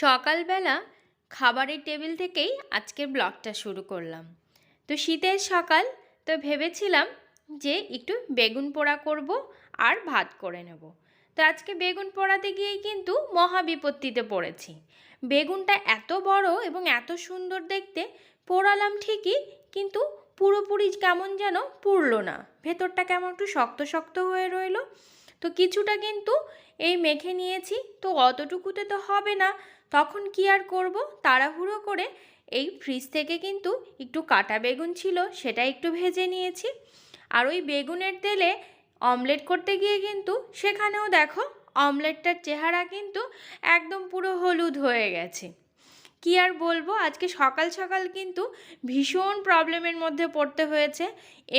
সকালবেলা খাবারের টেবিল থেকেই আজকের ব্লগটা শুরু করলাম। তো শীতের সকাল, তো ভেবেছিলাম যে একটু বেগুন পোড়া করব আর ভাত করে নেব। তো আজকে বেগুন পোড়াতে গিয়েই কিন্তু মহা বিপত্তিতে পড়েছি। বেগুনটা এত বড় এবং এত সুন্দর দেখতে, পোড়ালাম ঠিকই, কিন্তু পুরোপুরি কেমন যেন পুড়লো না, ভেতরটা কেমন একটু শক্ত শক্ত হয়ে রইলো। তো কিছুটা কিন্তু এই মেখে নিয়েছি, তো অতটুকুতে তো হবে না। তখন কি আর করব, তাড়াহুড়ো করে এই ফ্রিজ থেকে কিন্তু একটু কাটা বেগুন ছিল, সেটা একটু ভেজে নিয়েছি। আর ওই বেগুনের তেলে অমলেট করতে গিয়ে কিন্তু সেখানেও দেখো অমলেটটার চেহারা কিন্তু একদম পুরো হলুদ হয়ে গেছে। কি আর বলবো, আজকে সকাল সকাল কিন্তু ভীষণ প্রবলেমের মধ্যে পড়তে হয়েছে।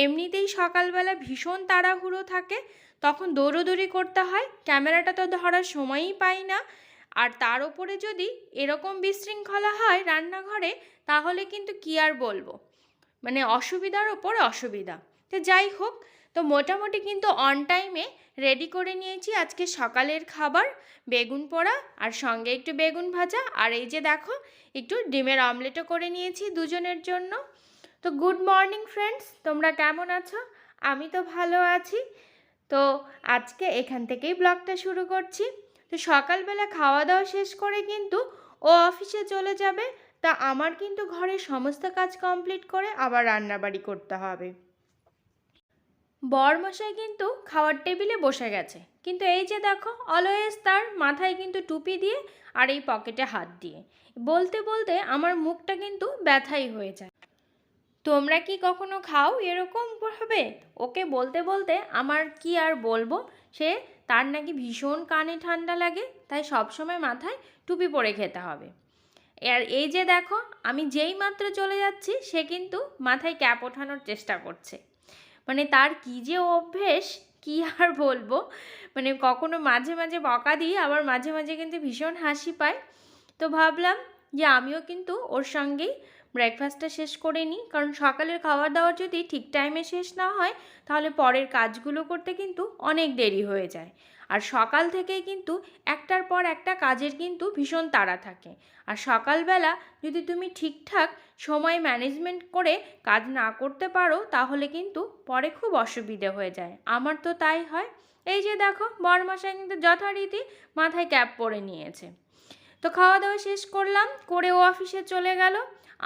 এমনিতেই সকালবেলা ভীষণ তাড়াহুড়ো থাকে, তখন দৌড়োদৌড়ি করতে হয়, ক্যামেরাটা তো ধরার সময়ই পাই না। আর তার ওপরে যদি এরকম বিশৃঙ্খলা হয় রান্নাঘরে, তাহলে কিন্তু কি আর বলবো, মানে অসুবিধার ওপর অসুবিধা। তো যাই হোক, তো মোটামুটি কিন্তু অন টাইমে রেডি করে নিয়েছি আজকে সকালের খাবার, বেগুন পোড়া আর সঙ্গে একটু বেগুন ভাজা, আর এই যে দেখো একটু ডিমের অমলেটও করে নিয়েছি দুজনের জন্য। তো গুড মর্নিং ফ্রেন্ডস, তোমরা কেমন আছো? আমি তো ভালো আছি। তো আজকে এখান থেকেই ব্লগটা শুরু করছি। তো সকালবেলা খাওয়া দাওয়া শেষ করে কিন্তু ও অফিসে চলে যাবে। তা আমার কিন্তু ঘরের সমস্ত কাজ কমপ্লিট করে আবার রান্নাবাড়ি করতে হবে। বরমশাই কিন্তু খাওয়ার টেবিলে বসে গেছে, কিন্তু এই যে দেখো অলওয়েজ তার মাথায় কিন্তু টুপি দিয়ে আর এই পকেটে হাত দিয়ে বলতে বলতে আমার মুখটা কিন্তু ব্যথাই হয়ে যায়। তোমরা কি কখনো খাও এরকম ভাবে? ওকে বলতে বলতে আমার কি আর বলবো, সে তার নাকি ভীষণ কানে ঠান্ডা লাগে, তাই সবসময় মাথায় টুপি পরে খেতে হবে। আর এই যে দেখো আমি যেই মাত্র চলে যাচ্ছি, সে কিন্তু মাথায় ক্যাপ ওঠানোর চেষ্টা করছে। মানে তার কি যে অভ্যেস, কি আর বলবো। মানে কখনো মাঝে মাঝে বকা দিই, আবার মাঝে মাঝে কিন্তু ভীষণ হাসি পায়। তো ভাবলাম যে আমিও কিন্তু ওর সঙ্গেই ব্রেকফাস্টটা শেষ করে নিই, কারণ সকালের খাবার দাবার যদি ঠিক টাইমে শেষ না হয়, তাহলে পরের কাজগুলো করতে কিন্তু অনেক দেরি হয়ে যায়। আর সকাল থেকেই কিন্তু একটার পর একটা কাজের কিন্তু ভীষণ তাড়া থাকে। আর সকালবেলা যদি তুমি ঠিকঠাক সময় ম্যানেজমেন্ট করে কাজ না করতে পারো, তাহলে কিন্তু পরে খুব অসুবিধে হয়ে যায়। আমার তো তাই হয়। এই যে দেখো বরমশাই কিন্তু যথারীতি মাথায় ক্যাপ পরে নিয়েছে। তো খাওয়া দাওয়া শেষ করলাম, করে ও অফিসে চলে গেল।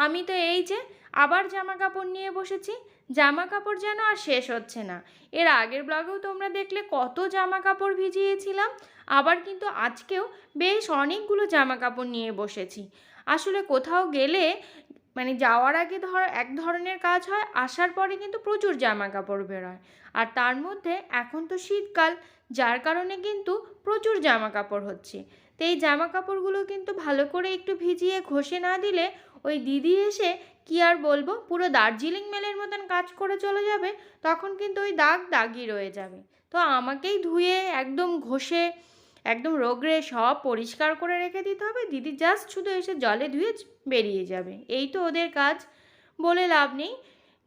আমি তো এই যে আবার জামা কাপড় নিয়ে বসেছি। জামা কাপড় যেন আর শেষ হচ্ছে না। এর আগের ব্লগেও তোমরা দেখলে কত জামা কাপড় ভিজিয়েছিলাম, আবার কিন্তু আজকেও বেশ অনেকগুলো জামা কাপড় নিয়ে বসেছি। আসলে কোথাও গেলে মানে যাওয়ার আগে এক ধরনের কাজ হয়, আসার পরে কিন্তু প্রচুর জামা কাপড় বেরোয়। আর তার মধ্যে এখন তো শীতকাল, যার কারণে কিন্তু প্রচুর জামা কাপড় হচ্ছে। তো এই জামা কাপড়গুলো কিন্তু ভালো করে একটু ভিজিয়ে ঘষে না দিলে ওই দিদি এসে কি আর বলবো পুরো দার্জিলিং মেলের মতন কাজ করে চলে যাবে, তখন কিন্তু ওই দাগ দাগই রয়ে যাবে। তো আমাকেই ধুয়ে একদম ঘষে একদম রোগড়ে সব পরিষ্কার করে রেখে দিতে হবে, দিদি জাস্ট শুধু এসে জলে ধুয়ে বেরিয়ে যাবে। এই তো ওদের কাজ, বলে লাভ নেই।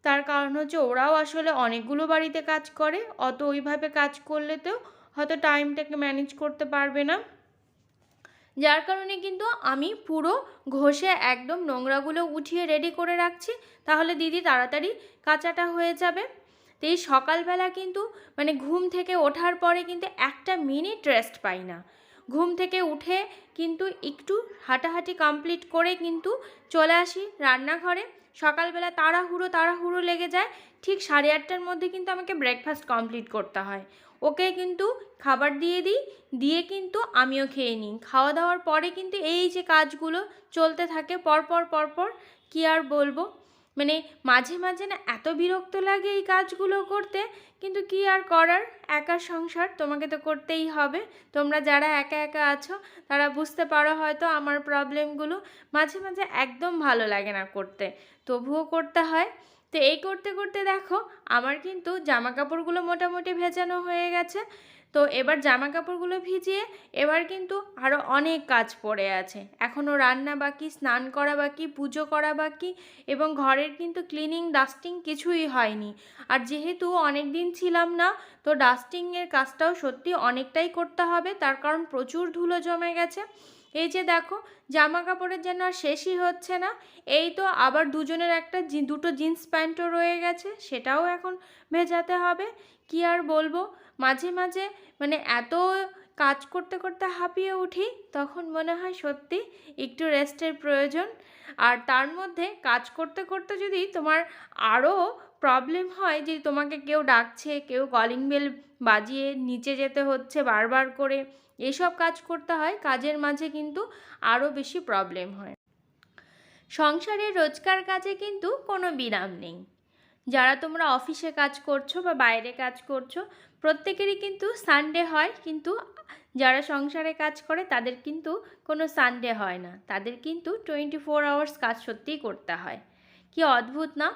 তার কারণ হচ্ছে ওরাও আসলে অনেকগুলো বাড়িতে কাজ করে, অত ওইভাবে কাজ করলে তো হয়তো টাইমটাকে ম্যানেজ করতে পারবে না। যার কারণে কিন্তু আমি পুরো ঘষে একদম নোংরাগুলো উঠিয়ে রেডি করে রাখছি, তাহলে দিদি তাড়াতাড়ি কাচাটা হয়ে যাবে। তো এই সকালবেলা কিন্তু মানে ঘুম থেকে ওঠার পরে কিন্তু একটা মিনিট রেস্ট পাই না। ঘুম থেকে উঠে কিন্তু একটু হাঁটাহাঁটি কমপ্লিট করে কিন্তু চলে আসি রান্নাঘরে। সকালবেলা তাড়াহুড়ো তাড়াহুড়ো লেগে যায়, ঠিক 8:30টার মধ্যে কিন্তু আমাকে ব্রেকফাস্ট কমপ্লিট করতে হয়। ওকে কিন্তু খাবার দিয়ে দিই, দিয়ে কিন্তু আমিও খেয়ে নিই। খাওয়া দাওয়ার পরে কিন্তু এই যে কাজগুলো চলতে থাকে পরপর পরপর, কি আর বলবো। মানে মাঝে মাঝে না এত বিরক্ত লাগে এই কাজগুলো করতে, কিন্তু কি আর করার, একা সংসার, তোমাকে তো করতেই হবে। তোমরা যারা একা একা আছো তারা বুঝতে পারো হয়তো আমার প্রবলেমগুলো। মাঝে মাঝে একদম ভালো লাগে না করতে, তবুও করতে হয়। তো এই করতে করতে দেখো আমার কিন্তু জামা কাপড়গুলো মোটামুটি ভেজানো হয়ে গেছে। তো এবার জামা কাপড়গুলো ভিজিয়ে এবার কিন্তু আরও অনেক কাজ পড়ে আছে, এখনও রান্না বাকি, স্নান করা বাকি, পুজো করা বাকি, এবং ঘরের কিন্তু ক্লিনিং ডাস্টিং কিছুই হয়নি। আর যেহেতু অনেক দিন ছিলাম না, তো ডাস্টিংয়ের কাজটাও সত্যি অনেকটাই করতে হবে, তার কারণ প্রচুর ধুলো জমে গেছে। এই যে দেখো জামা কাপড়ের যেন আর শেষই হচ্ছে না। এই তো আবার দুজনের দুটো জিন্স প্যান্টও রয়ে গেছে, সেটাও এখন ভেজাতে হবে। কি আর বলবো, মাঝে মাঝে মানে এত কাজ করতে করতে হাঁপিয়ে উঠি, তখন মনে হয় সত্যি একটু রেস্টের প্রয়োজন। আর তার মধ্যে কাজ করতে করতে যদি তোমার আরও প্রবলেম হয় যে তোমাকে কেউ ডাকছে, কেউ কলিং বেল বাজিয়ে নিচে যেতে হচ্ছে বারবার করে, এসব কাজ করতে হয়, কাজের মাঝে কিন্তু আরও বেশি প্রবলেম হয়। সংসারের রোজকার কাজে কিন্তু কোনো বিরাম নেই। যারা তোমরা অফিসে কাজ করছো বা বাইরে কাজ করছো, প্রত্যেকেরই কিন্তু সানডে হয়, কিন্তু যারা সংসারে কাজ করে তাদের কিন্তু কোনো সানডে হয় না, তাদের কিন্তু 24 আওয়ার্স কাজ সত্যিই করতে হয়। কি অদ্ভুত না?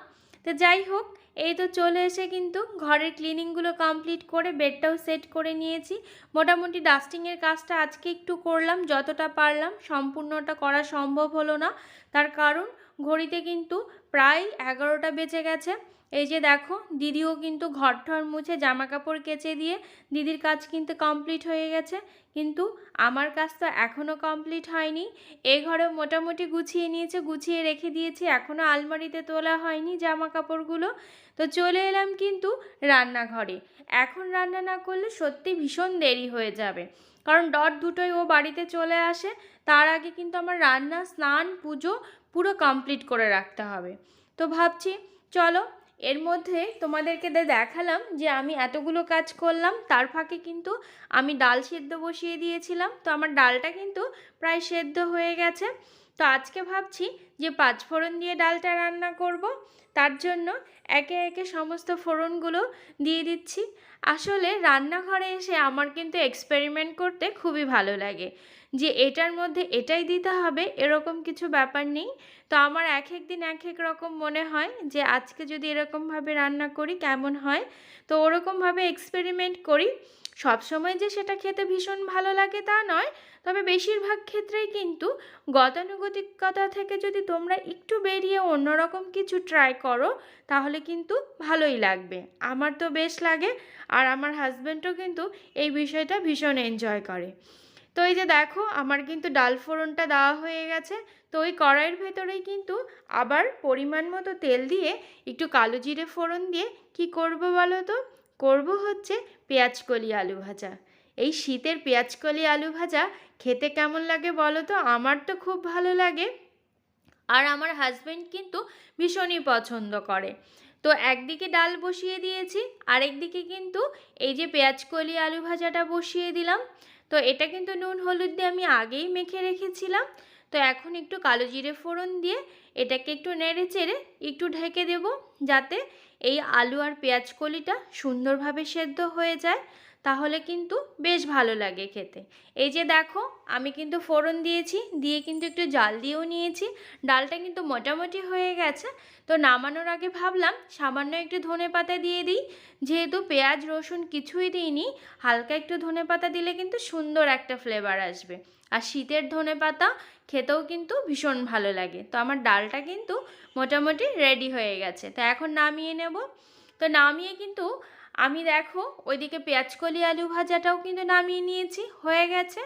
তো যাই হোক, এই তো চলে এসে কিন্তু ঘরের ক্লিনিংগুলো কমপ্লিট করে বেডটাও সেট করে নিয়েছি। মোটামুটি ডাস্টিংয়ের কাজটা আজকে একটু করলাম, যতটা পারলাম। সম্পূর্ণটা করা সম্ভব হলো না, তার কারণ ঘড়িতে কিন্তু প্রায় 11টা বেজে গেছে। এই যে দেখো, দিদিও কিন্তু ঘর ঠর মুছে জামা কাপড় কেচে দিয়ে দিদির কাজ কিন্তু কমপ্লিট হয়ে গেছে, কিন্তু আমার কাজ তো এখনও কমপ্লিট হয়নি। এই ঘরেও মোটামুটি গুছিয়ে নিয়েছে, গুছিয়ে রেখে দিয়েছি, এখনও আলমারিতে তোলা হয়নি জামা কাপড়গুলো। তো চলে এলাম কিন্তু রান্নাঘরে। এখন রান্না না করলে সত্যি ভীষণ দেরি হয়ে যাবে, কারণ ডট দুটোই ও বাড়িতে চলে আসে। তার আগে কিন্তু আমার রান্না, স্নান, পুজো পুরো কমপ্লিট করে রাখতে হবে। তো ভাবছি চলো, এর মধ্যে তোমাদেরকে দেখালাম যে আমি এতগুলো কাজ করলাম, তার ফাঁকে কিন্তু আমি ডাল সেদ্ধ বসিয়ে দিয়েছিলাম। তো আমার ডালটা কিন্তু প্রায় সেদ্ধ হয়ে গেছে। তো আজকে ভাবছি যে 5 ফোড়ন দিয়ে ডালটা রান্না করব। তার জন্য একে একে সমস্ত ফোড়নগুলো দিয়ে দিচ্ছি। আসলে রান্নাঘরে এসে আমার কিন্তু এক্সপেরিমেন্ট করতে খুবই ভালো লাগে, যে এটার মধ্যে এটাই দিতে হবে এরকম কিছু ব্যাপার নেই। তো আমার এক এক দিন এক এক রকম মনে হয় যে আজকে যদি এরকমভাবে রান্না করি কেমন হয়, তো ওরকমভাবে এক্সপেরিমেন্ট করি। সবসময় যে সেটা খেতে ভীষণ ভালো লাগে তা নয়, তবে বেশিরভাগ ক্ষেত্রেই কিন্তু গতানুগতিকতা থেকে যদি তোমরা একটু বেরিয়ে অন্যরকম কিছু ট্রাই করো, তাহলে কিন্তু ভালোই লাগবে। আমার তো বেশ লাগে, আর আমার হাজব্যান্ডও কিন্তু এই বিষয়টা ভীষণ এনজয় করে। তো এই যে দেখো, আমার কিন্তু ডাল ফোড়নটা দেওয়া হয়ে গেছে। তো ওই কড়াইয়ের ভেতরেই কিন্তু আবার পরিমাণ মতো তেল দিয়ে একটু কালো জিরে ফোড়ন দিয়ে কি করব বলো তো, করব হচ্ছে পেঁয়াজকলি আলু ভাজা। এই শীতের পেঁয়াজকলি আলু ভাজা খেতে কেমন লাগে বলো তো? আমার তো খুব ভালো লাগে, আর আমার হাজব্যান্ড কিন্তু ভীষণই পছন্দ করে। তো একদিকে ডাল বসিয়ে দিয়েছি, আরেকদিকে কিন্তু এই যে পেঁয়াজকলি আলু ভাজাটা বসিয়ে দিলাম। তো এটা কিন্তু নুন হলুদ দিয়ে আমি আগেই মেখে রেখেছিলাম। তো এখন একটু কালো জিরে ফোড়ন দিয়ে এটাকে একটু নেড়ে চেড়ে একটু ঢেকে দেব, যাতে এই আলু আর পেঁয়াজকলিটা সুন্দরভাবে সেদ্ধ হয়ে যায়, তাহলে কিন্তু বেশ ভালো লাগে খেতে। এই যে দেখো, আমি কিন্তু ফোড়ন দিয়েছি, দিয়ে কিন্তু একটু জাল দিয়েও নিয়েছি। ডালটা কিন্তু মোটামুটি হয়ে গেছে। তো নামানোর আগে ভাবলাম সামান্য একটু ধনেপাতা দিয়ে দিই, যেহেতু পেঁয়াজ রসুন কিছুই দিইনি, হালকা একটু ধনেপাতা দিলে কিন্তু সুন্দর একটা ফ্লেভার আসবে। আর শীতের ধনেপাতা খেতেও কিন্তু ভীষণ ভালো লাগে। তো আমার ডালটা কিন্তু মোটামুটি রেডি হয়ে গেছে, তো এখন নামিয়ে নেব। তো নামিয়ে কিন্তু আমি দেখো ওইদিকে পেঁয়াজকলি আলু ভাজাটাও কিন্তু নামিয়ে নিয়েছি, হয়ে গেছে।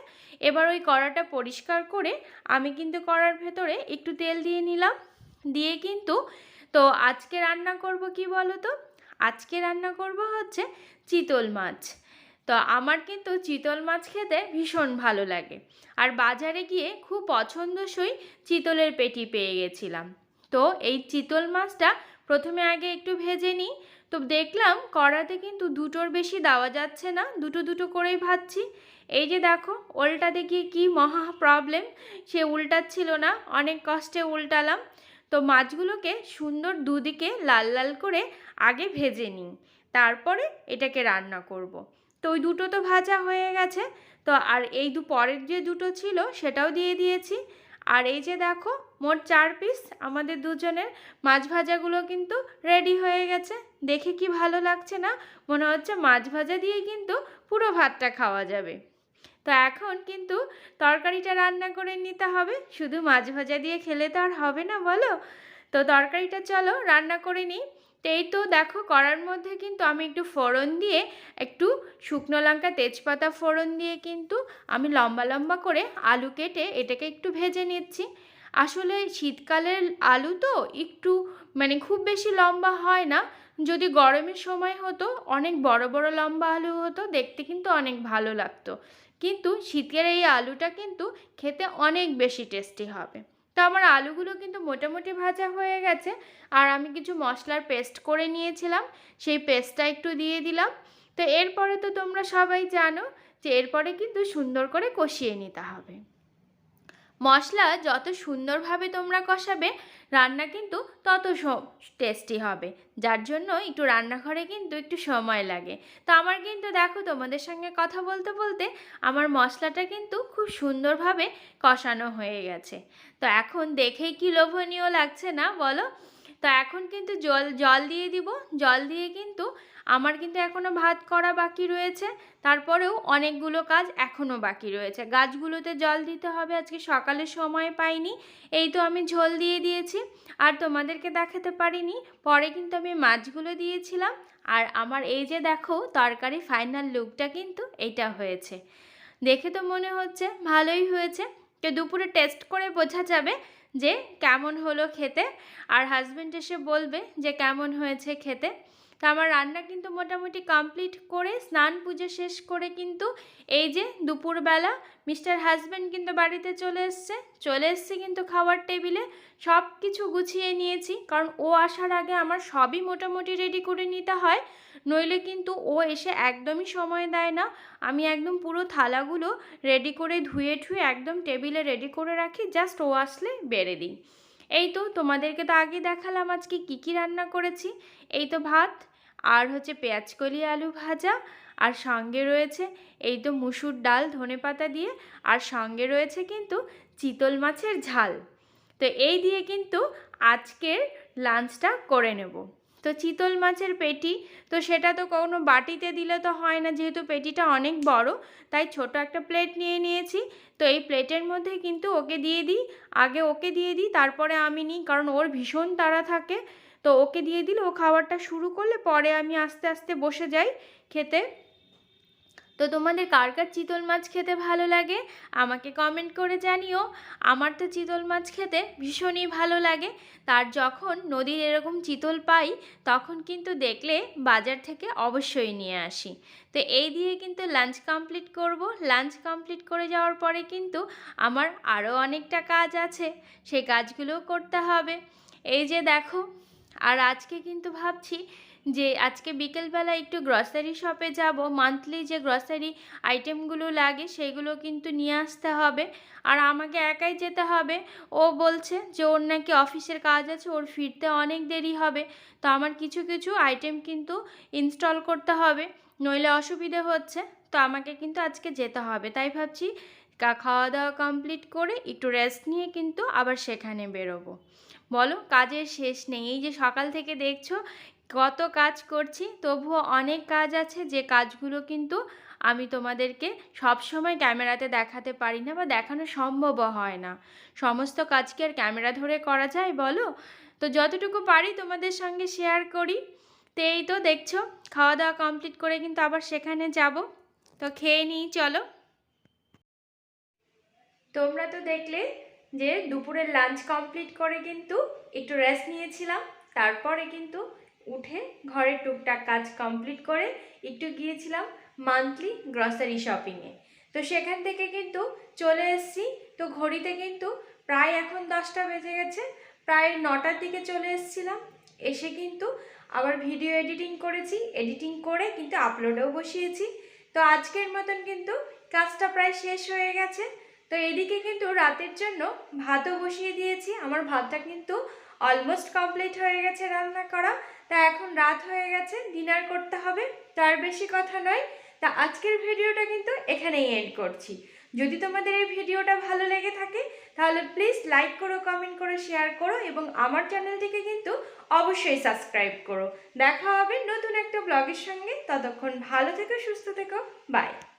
এবার ওই কড়াটা পরিষ্কার করে আমি কিন্তু কড়ার ভেতরে একটু তেল দিয়ে নিলাম, দিয়ে কিন্তু তো আজকে রান্না করব কি বলো তো, আজকে রান্না করব হচ্ছে চিতল মাছ। তো আমার কিন্তু চিতল মাছ খেতে ভীষণ ভালো লাগে, আর বাজারে গিয়ে খুব পছন্দসই চিতলের পেটি পেয়ে গেছিলাম। তো এই চিতল মাছটা প্রথমে আগে একটু ভেজে নিই। তো দেখলাম কড়াতে কিন্তু দুটোর বেশি দেওয়া যাচ্ছে না, দুটো দুটো করেই ভাজছি। এই যে দেখো, উল্টাতে গিয়ে কি মহা প্রবলেম, সে উল্টাচ্ছিল না, অনেক কষ্টে উল্টালাম। তো মাছগুলোকে সুন্দর দুদিকে লাল লাল করে আগে ভেজে নিই, তারপরে এটাকে রান্না করব। তো ওই দুটো তো ভাজা হয়ে গেছে। তো আর এই পরের যে দুটো ছিল সেটাও দিয়ে দিয়েছি। আর এই যে দেখো, মোট 4 পিস আমাদের দুজনের মাছ ভাজাগুলো কিন্তু রেডি হয়ে গেছে। দেখে কি ভালো লাগছে না? মনে হচ্ছে মাছ ভাজা দিয়েই কিন্তু পুরো ভাতটা খাওয়া যাবে। তো এখন কিন্তু তরকারিটা রান্না করে নিতে হবে, শুধু মাছ ভাজা দিয়ে খেলে তো আর হবে না বলো। তো তরকারিটা চলো রান্না করে নিই। তো এই তো দেখো কড়ার মধ্যে কিন্তু আমি একটু ফোড়ন দিয়ে, একটু শুকনো লঙ্কা তেজপাতা ফোড়ন দিয়ে কিন্তু আমি লম্বা লম্বা করে আলু কেটে এটাকে একটু ভেজে নিচ্ছি। আসলে শীতকালের আলু তো একটু খুব বেশি লম্বা হয় না। যদি গরমের সময় হতো অনেক বড় বড় লম্বা আলু হতো, দেখতে কিন্তু অনেক ভালো লাগতো। কিন্তু শীতের এই আলুটা কিন্তু খেতে অনেক বেশি টেস্টি হবে। তো আমার আলুগুলো কিন্তু মোটামুটি ভাজা হয়ে গেছে। আর আমি কিছু মশলার পেস্ট করে নিয়েছিলাম, সেই পেস্টটা একটু দিয়ে দিলাম। তো এরপরে তো তোমরা সবাই জানো যে এরপরে কিন্তু সুন্দর করে কষিয়ে নিতে হবে। মশলা যত সুন্দরভাবে তোমরা কষাবে রান্না কিন্তু তত টেস্টি হবে, যার জন্য একটু রান্নাঘরে কিন্তু একটু সময় লাগে। তো আমার কিন্তু দেখো তোমাদের সঙ্গে কথা বলতে বলতে আমার মশলাটা কিন্তু খুব সুন্দরভাবে কষানো হয়ে গেছে। তো এখন দেখেই কি লোভনীয় লাগছে না বলো? তো এখন কিন্তু জল দিয়ে দিব। জল দিয়ে কিন্তু আমার কিন্তু এখনও ভাত করা বাকি রয়েছে, তারপরেও অনেকগুলো কাজ এখনও বাকি রয়েছে। গাছগুলোতে জল দিতে হবে, আজকে সকালে সময় পাইনি, এই তো আমি ঝোল দিয়ে দিয়েছি। আর তোমাদেরকে দেখাতে পারিনি, পরে কিন্তু আমি মাছগুলো দিয়েছিলাম। আর আমার এই যে দেখো তরকারি ফাইনাল লুকটা কিন্তু এইটা হয়েছে। দেখে তো মনে হচ্ছে ভালোই হয়েছে। তো দুপুরে টেস্ট করে বোঝা যাবে যে কেমন হলো খেতে, আর হাজব্যান্ড এসে বলবে যে কেমন হয়েছে খেতে। তো আমার রান্না কিন্তু মোটামুটি কমপ্লিট করে স্নান পুজো শেষ করে কিন্তু এই যে দুপুরবেলা মিস্টার হাজব্যান্ড কিন্তু বাড়িতে চলে এসছে কিন্তু খাওয়ার টেবিলে সব কিছু গুছিয়ে নিয়েছি, কারণ ও আসার আগে আমার সবই মোটামুটি রেডি করে নিতে হয়, নইলে কিন্তু ও এসে একদমই সময় দেয় না। আমি একদম পুরো থালাগুলো রেডি করে ধুয়ে একদম টেবিলে রেডি করে রাখি, জাস্ট ও আসলে বেড়ে দিই। এই তো তোমাদেরকে তো আগে দেখালাম আজকে কি কি রান্না করেছি। এই তো ভাত, আর হচ্ছে পেঁয়াজকলি আলু ভাজা, আর সঙ্গে রয়েছে এই তো মুসুর ডাল ধনেপাতা দিয়ে, আর সঙ্গে রয়েছে কিন্তু চিতল মাছের ঝাল। তো এই দিয়ে কিন্তু আজকের লাঞ্চটা করে নেব। তো চিতল মাছের পেটি, তো সেটা তো কোনো বাটিতে দিলে তো হয় না, যেহেতু পেটিটা অনেক বড়, তাই ছোট একটা প্লেট নিয়ে নিয়েছি। তো এই প্লেটের মধ্যে কিন্তু ওকে দিয়ে দিই, আগে ওকে দিয়ে দিই তারপরে আমি নিই, কারণ ওর ভীষণ তাড়া থাকে। তো ওকে দিয়ে দিলে ও খাবারটা শুরু করলে পরে আমি আস্তে আস্তে বসে যাই খেতে। তো তোমাদের কার কার চিতল মাছ খেতে ভালো লাগে আমাকে কমেন্ট করে জানিও। আমার তো চিতল মাছ খেতে ভীষণই ভালো লাগে। তার যখন নদীর এরকম চিতল পাই তখন কিন্তু দেখলে বাজার থেকে অবশ্যই নিয়ে আসি। তো এই দিয়ে কিন্তু লাঞ্চ কমপ্লিট করব। লাঞ্চ কমপ্লিট করে যাওয়ার পরে কিন্তু আমার আরও অনেকটা কাজ আছে, সেই কাজগুলোও করতে হবে। এই যে দেখো, আর আজকে কিন্তু ভাবছি যে আজকে বিকেলবেলা একটু গ্রসারি শপে যাব, মান্থলি যে গ্রসারি আইটেমগুলো লাগে সেইগুলো কিন্তু নিয়ে আসতে হবে। আর আমাকে একাই যেতে হবে, ও বলছে যে ওর নাকি অফিসের কাজ আছে, ওর ফিরতে অনেক দেরি হবে। তো আমার কিছু কিছু আইটেম কিন্তু ইনস্টল করতে হবে, নইলে অসুবিধে হচ্ছে। তো আমাকে কিন্তু আজকে যেতে হবে, তাই ভাবছি খাওয়া দাওয়া কমপ্লিট করে একটু রেস্ট নিয়ে কিন্তু আবার সেখানে বেরোবো। বলো, কাজের শেষ নেই। এই যে সকাল থেকে দেখছো কত কাজ করছি, তবুও অনেক কাজ আছে যে কাজগুলো কিন্তু আমি তোমাদেরকে সব সময় ক্যামেরাতে দেখাতে পারি না, বা দেখানো সম্ভবও হয় না। সমস্ত কাজকে আর ক্যামেরা ধরে করা যায় বলো? তো যতটুকু পারি তোমাদের সঙ্গে শেয়ার করি। তো এই তো দেখছো খাওয়া দাওয়া কমপ্লিট করে কিন্তু আবার সেখানে যাব। তো খেয়ে নিই চলো। তোমরা তো দেখলে যে দুপুরের লাঞ্চ কমপ্লিট করে কিন্তু একটু রেস্ট নিয়েছিলাম, তারপরে কিন্তু উঠে ঘরের টুকটাক কাজ কমপ্লিট করে একটু গিয়েছিলাম মান্থলি গ্রসারি শপিংয়ে। তো সেখান থেকে কিন্তু চলে এসেছি। তো ঘড়িতে কিন্তু প্রায় এখন 10টা বেজে গেছে, প্রায় 9টার দিকে চলে এসেছিলাম। এসে কিন্তু আবার ভিডিও এডিটিং করেছি, এডিটিং করে কিন্তু আপলোডেও বসিয়েছি। তো আজকের মতন কিন্তু কাজটা প্রায় শেষ হয়ে গেছে। তো এদিকে কিন্তু রাতের জন্য ভাতও বসিয়ে দিয়েছি। আমার ভাতটা কিন্তু অলমোস্ট কমপ্লিট হয়ে গেছে রান্না করা। তা এখন রাত হয়ে গেছে, ডিনার করতে হবে, তার বেশি কথা নয়। তা আজকের ভিডিওটা কিন্তু এখানেই এন্ড করছি। যদি তোমাদের এই ভিডিওটা ভালো লেগে থাকে তাহলে প্লিজ লাইক করো, কমেন্ট করো, শেয়ার করো, এবং আমার চ্যানেলটিকে কিন্তু অবশ্যই সাবস্ক্রাইব করো। দেখা হবে নতুন একটা ব্লগের সঙ্গে। ততক্ষণ ভালো থেকো, সুস্থ থেকো, বাই।